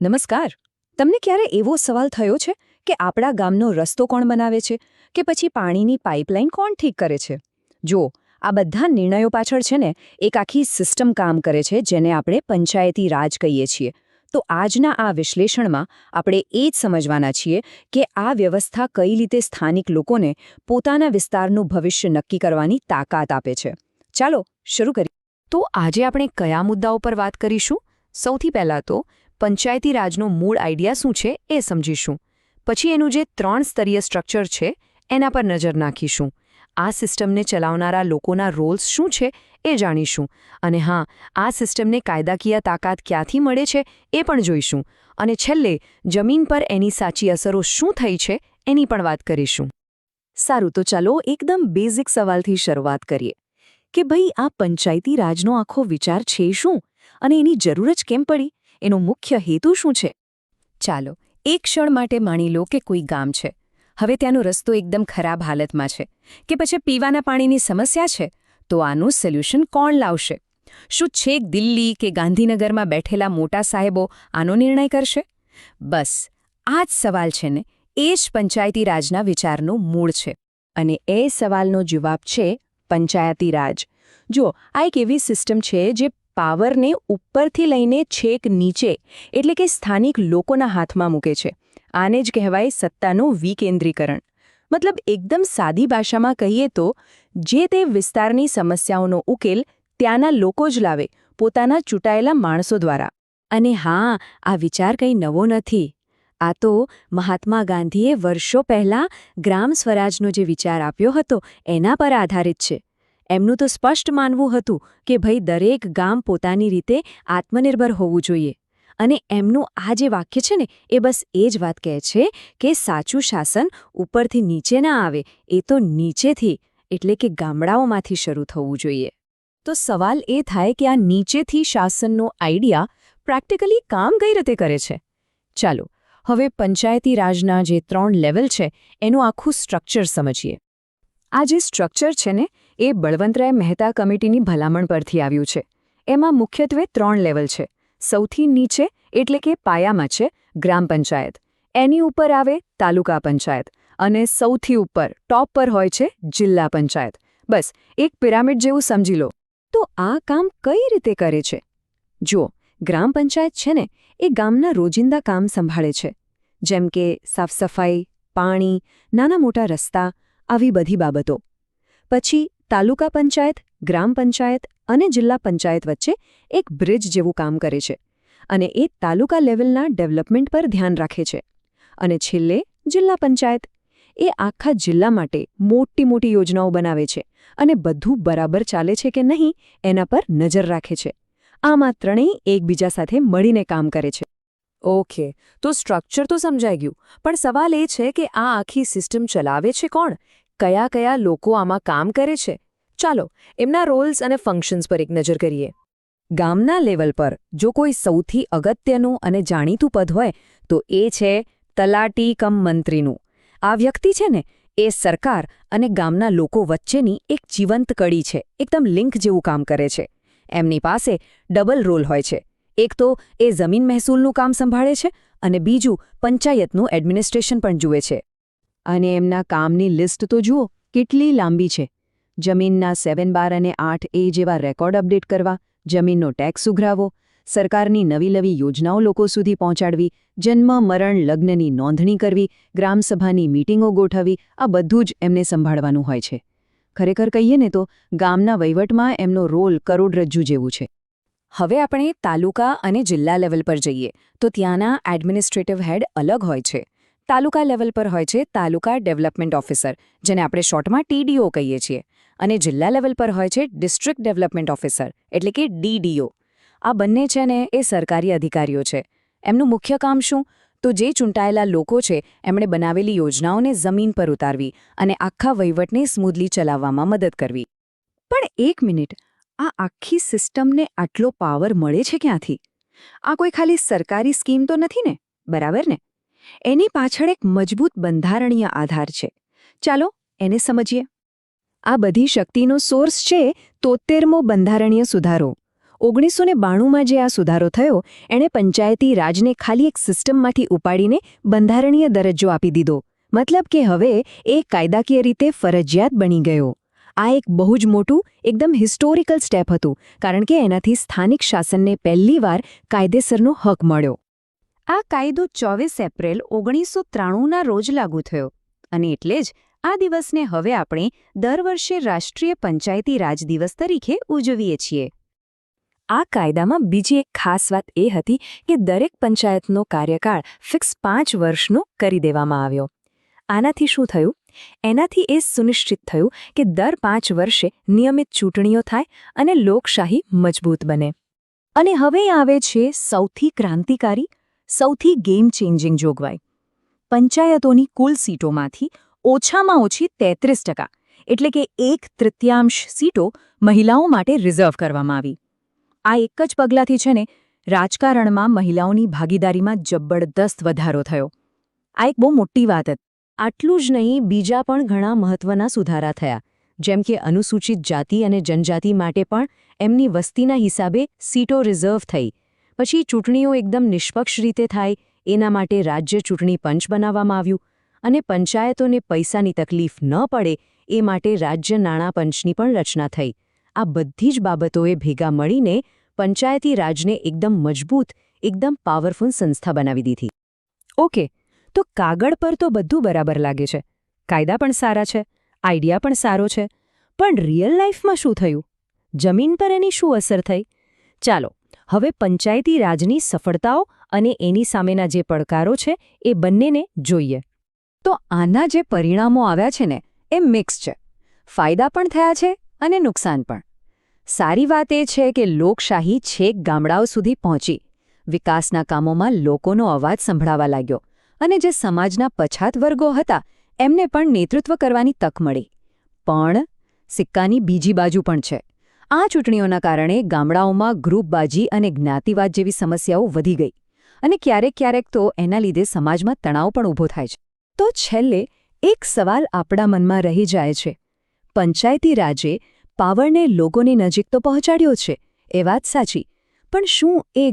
નમસ્કાર. તમને ક્યારે એવો સવાલ થયો છે કે આપણા ગામનો રસ્તો કોણ બનાવે છે કે પછી પાણીની પાઇપલાઇન કોણ ઠીક કરે છે? જો આ બધા નિર્ણયો પાછળ છે ને એક આખી સિસ્ટમ કામ કરે છે જેને આપણે પંચાયતી રાજ કહીએ છીએ. તો આજના આ વિશ્લેષણમાં આપણે એ જ સમજવાના છીએ કે આ વ્યવસ્થા કઈ રીતે સ્થાનિક લોકોને પોતાના વિસ્તારનું ભવિષ્ય નક્કી કરવાની તાકાત આપે છે. ચાલો શરૂ કરીએ. તો આજે આપણે કયા મુદ્દાઓ પર વાત કરીશું? સૌથી પહેલાં તો પંચાયતી રાજનો મૂળ આઈડિયા શું છે એ સમજીશું. પછી એનું જે 3 સ્તરીય સ્ટ્રક્ચર છે એના પર નજર નાખીશું. આ સિસ્ટમને ચલાવનારા લોકોના રોલ્સ શું છે એ જાણીશું. અને હા, આ સિસ્ટમને કાયદાકીય તાકાત ક્યાંથી મળે છે એ પણ જોઈશું. અને છેલ્લે જમીન પર એની સાચી અસરો શું થઈ છે એની પણ વાત કરીશું. સારું, તો ચાલો એકદમ બેઝિક સવાલથી શરૂઆત કરીએ કે ભાઈ આ પંચાયતી રાજનો આખો વિચાર છે શું અને એની જરૂર જ કેમ પડી? એનો મુખ્ય હેતુ શું છે? ચાલો એક ક્ષણ માટે માની લો કે કોઈ ગામ છે. હવે ત્યાંનો રસ્તો એકદમ ખરાબ હાલતમાં છે કે પછી પીવાના પાણીની સમસ્યા છે. તો આનું સોલ્યુશન કોણ લાવશે? શું છેક દિલ્હી કે ગાંધીનગરમાં બેઠેલા મોટા સાહેબો આનો નિર્ણય કરશે? બસ આ જ સવાલ છે ને, એ જ પંચાયતી રાજના વિચારનું મૂળ છે. અને એ સવાલનો જવાબ છે પંચાયતી રાજ. જો આ એક એવી સિસ્ટમ છે જે પાવરને ઉપરથી લઈને છેક નીચે એટલે કે સ્થાનિક લોકોના હાથમાં મૂકે છે. આને જ કહેવાય સત્તાનું વિકેન્દ્રીકરણ. મતલબ એકદમ સાદી ભાષામાં કહીએ તો જે તે વિસ્તારની સમસ્યાઓનો ઉકેલ ત્યાંના લોકો જ લાવે, પોતાના ચૂંટાયેલા માણસો દ્વારા. અને હા, આ વિચાર કંઈ નવો નથી. આ તો મહાત્મા ગાંધીએ વર્ષો પહેલાં ગ્રામ સ્વરાજનો જે વિચાર આપ્યો હતો એના પર આધારિત છે. એમનું તો સ્પષ્ટ માનવું હતું કે ભાઈ દરેક ગામ પોતાની રીતે આત્મનિર્ભર હોવું જોઈએ. અને એમનું આ જે વાક્ય છે ને એ બસ એ જ વાત કહે છે કે સાચું શાસન ઉપરથી નીચે ના આવે, એ તો નીચેથી એટલે કે ગામડાઓમાંથી શરૂ થવું જોઈએ. તો સવાલ એ થાય કે આ નીચેથી શાસનનો આઈડિયા પ્રેક્ટિકલી કામ કઈ રીતે કરે છે? ચાલો હવે પંચાયતી રાજના જે 3 લેવલ છે એનું આખું સ્ટ્રક્ચર સમજીએ. આ જે સ્ટ્રક્ચર છે ને એ બળવંતરાય મહેતા કમિટીની ભલામણ પરથી આવ્યું છે. એમાં મુખ્યત્વે 3 લેવલ છે. સૌથી નીચે એટલે કે પાયામાં છે ગ્રામ પંચાયત, એની ઉપર આવે તાલુકા પંચાયત અને સૌથી ઉપર ટોપ પર હોય છે જિલ્લા પંચાયત. બસ એક પિરામિડ જેવું સમજી લો. તો આ કામ કઈ રીતે કરે છે? જુઓ, ગ્રામ પંચાયત છે ને એ ગામના રોજિંદા કામ સંભાળે છે, જેમ કે સાફ સફાઈ, પાણી, નાના મોટા રસ્તા, આવી બધી બાબતો. પછી તાલુકા પંચાયત, ગ્રામ પંચાયત અને જિલ્લા પંચાયત વચ્ચે એક બ્રિજ જેવું કામ કરે છે અને એ તાલુકા લેવલના ડેવલપમેન્ટ પર ધ્યાન રાખે છે. અને છેલ્લે જિલ્લા પંચાયત, એ આખા જિલ્લા માટે મોટી મોટી યોજનાઓ બનાવે છે અને બધું બરાબર ચાલે છે કે નહીં એના પર નજર રાખે છે. આમાં ત્રણેય એકબીજા સાથે મળીને કામ કરે છે. ઓકે, તો સ્ટ્રક્ચર તો સમજાઈ ગયું, પણ સવાલ એ છે કે આ આખી સિસ્ટમ ચલાવે છે કોણ? કયા કયા લોકો આમાં કામ કરે છે? ચાલો એમના રોલ્સ અને ફંક્શન્સ પર એક નજર કરીએ. ગામના લેવલ પર જો કોઈ સૌથી અગત્યનું અને જાણીતું પદ હોય તો એ છે તલાટી કમ મંત્રીનું. આ વ્યક્તિ છે ને એ સરકાર અને ગામના લોકો વચ્ચેની એક જીવંત કડી છે, એકદમ લિંક જેવું કામ કરે છે. એમની પાસે ડબલ રોલ હોય છે. એક તો એ જમીન મહેસૂલનું કામ સંભાળે છે અને બીજું પંચાયતનું એડમિનિસ્ટ્રેશન પણ જુએ છે. અને એમના કામની લિસ્ટ તો જુઓ કેટલી લાંબી છે. જમીનના 7/12 અને 8A જેવા રેકોર્ડ અપડેટ કરવા, જમીનનો ટેક્સ ઉઘરાવો, સરકારની નવી યોજનાઓ લોકો સુધી પહોંચાડવી, જન્મ મરણ લગ્નની નોંધણી કરવી, ગ્રામસભાની મીટિંગો ગોઠવવી, આ બધું જ એમને સંભાળવાનું હોય છે. ખરેખર કહીએ ને તો ગામના વહીવટમાં એમનો રોલ કરોડરજ્જુ જેવું છે. હવે આપણે તાલુકા અને જિલ્લા લેવલ પર જઈએ તો ત્યાંના એડમિનિસ્ટ્રેટિવ હેડ અલગ હોય છે. તાલુકા લેવલ પર હોય છે તાલુકા ડેવલપમેન્ટ ઓફિસર, જેને આપણે શોર્ટમાં TDO કહીએ છીએ, અને જિલ્લા લેવલ પર હોય છે ડિસ્ટ્રિક્ટ ડેવલપમેન્ટ ઓફિસર એટલે કે DDO. આ બંને છે ને એ સરકારી અધિકારીઓ છે. એમનું મુખ્ય કામ શું? તો જે ચૂંટાયેલા લોકો છે એમણે બનાવેલી યોજનાઓને જમીન પર ઉતારવી અને આખા વહીવટને સ્મૂધલી ચલાવવામાં મદદ કરવી. પણ એક મિનિટ, આ આખી સિસ્ટમને આટલો પાવર મળે છે ક્યાંથી? આ કોઈ ખાલી સરકારી સ્કીમ તો નથી ને, બરાબર ને? એની પાછળ એક મજબૂત બંધારણીય આધાર છે. ચાલો એને સમજીએ. આ બધી શક્તિનો સોર્સ છે 73મો બંધારણીય સુધારો, 1992માં જે આ સુધારો થયો એણે પંચાયતી રાજને ખાલી એક સિસ્ટમમાંથી ઉપાડીને બંધારણીય દરજ્જો આપી દીધો. મતલબ કે હવે એ કાયદાકીય રીતે ફરજિયાત બની ગયો. આ એક બહુ જ મોટું, એકદમ હિસ્ટોરિકલ સ્ટેપ હતું, કારણ કે એનાથી સ્થાનિક શાસનને પહેલીવાર કાયદેસરનો હક મળ્યો. આ કાયદો 24 એપ્રિલ 1993ના રોજ લાગુ થયો અને એટલે જ આ દિવસને હવે આપણે દર વર્ષે રાષ્ટ્રીય પંચાયતી રાજ દિવસ તરીકે ઉજવીએ છીએ. આ કાયદામાં બીજી એક ખાસ વાત એ હતી કે દરેક પંચાયતનો કાર્યકાળ ફિક્સ 5 વર્ષનો કરી દેવામાં આવ્યો. આનાથી શું થયું? એનાથી એ સુનિશ્ચિત થયું કે દર 5 વર્ષે નિયમિત ચૂંટણીઓ થાય અને લોકશાહી મજબૂત બને. અને હવે આવે છે સૌથી ક્રાંતિકારી, સૌથી ગેમ ચેન્જિંગ જોગવાઈ. પંચાયતોની કુલ સીટોમાંથી ઓછામાં ઓછી 33%, એટલે કે 1/3 સીટો મહિલાઓ માટે રિઝર્વ કરવામાં આવી. આ એક જ પગલાંથી છે ને રાજકારણમાં મહિલાઓની ભાગીદારીમાં જબરદસ્ત વધારો થયો. આ એક બહુ મોટી વાત હતી. આટલું જ નહીં, બીજા પણ ઘણા મહત્વના સુધારા થયા, જેમ કે અનુસૂચિત જાતિ અને જનજાતિ માટે પણ એમની વસ્તીના હિસાબે સીટો રિઝર્વ થઈ. પછી ચૂંટણીઓ એકદમ નિષ્પક્ષ રીતે થાય એના માટે રાજ્ય ચૂંટણી પંચ બનાવવામાં આવ્યું અને પંચાયતોને પૈસાની તકલીફ ન પડે એ માટે રાજ્ય નાણાં પંચની પણ રચના થઈ. આ બધી જ બાબતોએ ભેગા મળીને પંચાયતી રાજને એકદમ મજબૂત, એકદમ પાવરફુલ સંસ્થા બનાવી દીધી. ઓકે, તો કાગળ પર તો બધું બરાબર લાગે છે, કાયદા પણ સારા છે, આઈડિયા પણ સારો છે, પણ રિયલ લાઈફમાં શું થયું? જમીન પર એની શું અસર થઈ? ચાલો હવે પંચાયતી રાજની સફળતાઓ અને એની સામેના જે પડકારો છે એ બંનેને જોઈએ. તો આના જે પરિણામો આવ્યા છે ને એ મિક્સ છે. ફાયદા પણ થયા છે અને નુકસાન પણ. સારી વાત એ છે કે લોકશાહી છેક ગામડાઓ સુધી પહોંચી, વિકાસના કામોમાં લોકોનો અવાજ સંભળાવા લાગ્યો અને જે સમાજના પછાત વર્ગો હતા એમને પણ નેતૃત્વ કરવાની તક મળી. પણ સિક્કાની બીજી બાજુ પણ છે. આ ચૂંટણીઓના કારણે ગામડાઓમાં ગ્રુપબાજી અને જ્ઞાતિવાદ જેવી સમસ્યાઓ વધી ગઈ અને ક્યારેક તો એના લીધે સમાજમાં તણાવ પણ ઊભો થાય છે. તો છેલ્લે એક સવાલ આપણા મનમાં રહી જાય છે. પંચાયતી રાજે પાવરને લોકોની નજીક તો પહોંચાડ્યો છે, એ વાત સાચી, પણ શું એ